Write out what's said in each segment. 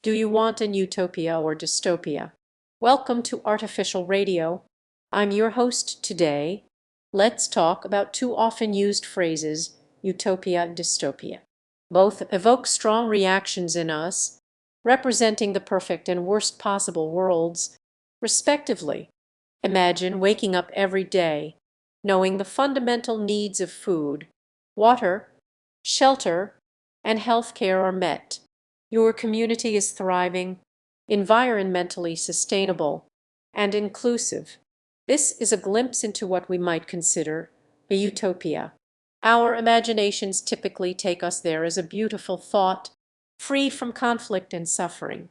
Do you want an utopia or dystopia? Welcome to Artificial Radio. I'm your host today. Let's talk about two often used phrases, utopia and dystopia. Both evoke strong reactions in us, representing the perfect and worst possible worlds, respectively. Imagine waking up every day, knowing the fundamental needs of food, water, shelter, and healthcare are met. Your community is thriving, environmentally sustainable, and inclusive. This is a glimpse into what we might consider a utopia. Our imaginations typically take us there as a beautiful thought, free from conflict and suffering.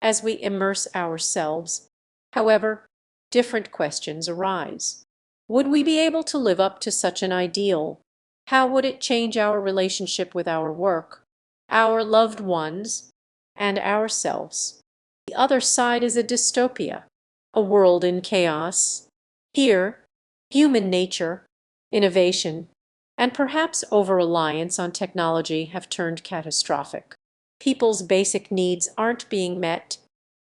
As we immerse ourselves, however, different questions arise. Would we be able to live up to such an ideal? How would it change our relationship with our work, our loved ones, and ourselves? The other side is a dystopia, a world in chaos. Here, human nature, innovation, and perhaps over-reliance on technology have turned catastrophic. People's basic needs aren't being met,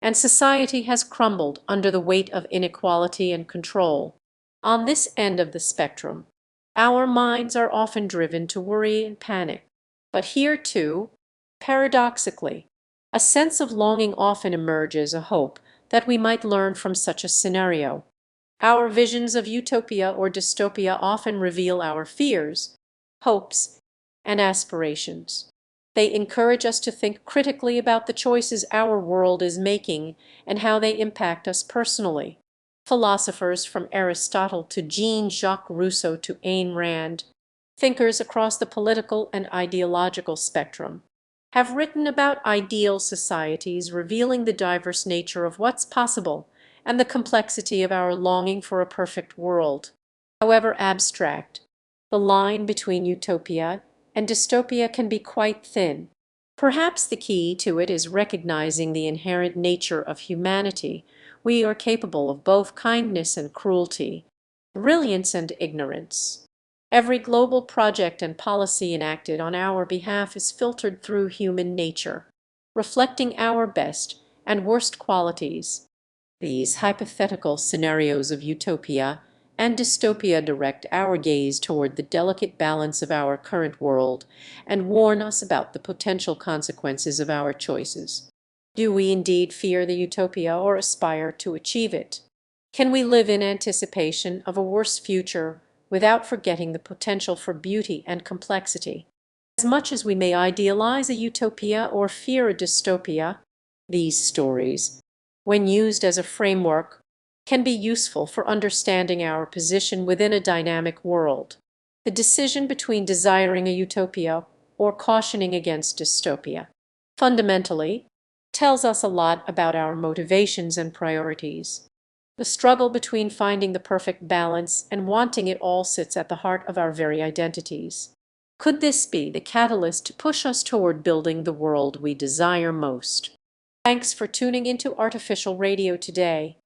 and society has crumbled under the weight of inequality and control. On this end of the spectrum, our minds are often driven to worry and panic. But here, too, paradoxically, a sense of longing often emerges, a hope that we might learn from such a scenario. Our visions of utopia or dystopia often reveal our fears, hopes, and aspirations. They encourage us to think critically about the choices our world is making and how they impact us personally. Philosophers from Aristotle to Jean-Jacques Rousseau to Ayn Rand, thinkers across the political and ideological spectrum, have written about ideal societies, revealing the diverse nature of what's possible and the complexity of our longing for a perfect world. However abstract, the line between utopia and dystopia can be quite thin. Perhaps the key to it is recognizing the inherent nature of humanity. We are capable of both kindness and cruelty, brilliance and ignorance. Every global project and policy enacted on our behalf is filtered through human nature, reflecting our best and worst qualities. These hypothetical scenarios of utopia and dystopia direct our gaze toward the delicate balance of our current world and warn us about the potential consequences of our choices. Do we indeed fear the utopia or aspire to achieve it? Can we live in anticipation of a worse future without forgetting the potential for beauty and complexity? As much as we may idealize a utopia or fear a dystopia, these stories, when used as a framework, can be useful for understanding our position within a dynamic world. The decision between desiring a utopia or cautioning against dystopia fundamentally tells us a lot about our motivations and priorities. The struggle between finding the perfect balance and wanting it all sits at the heart of our very identities. Could this be the catalyst to push us toward building the world we desire most? Thanks for tuning into Artificial Radio today.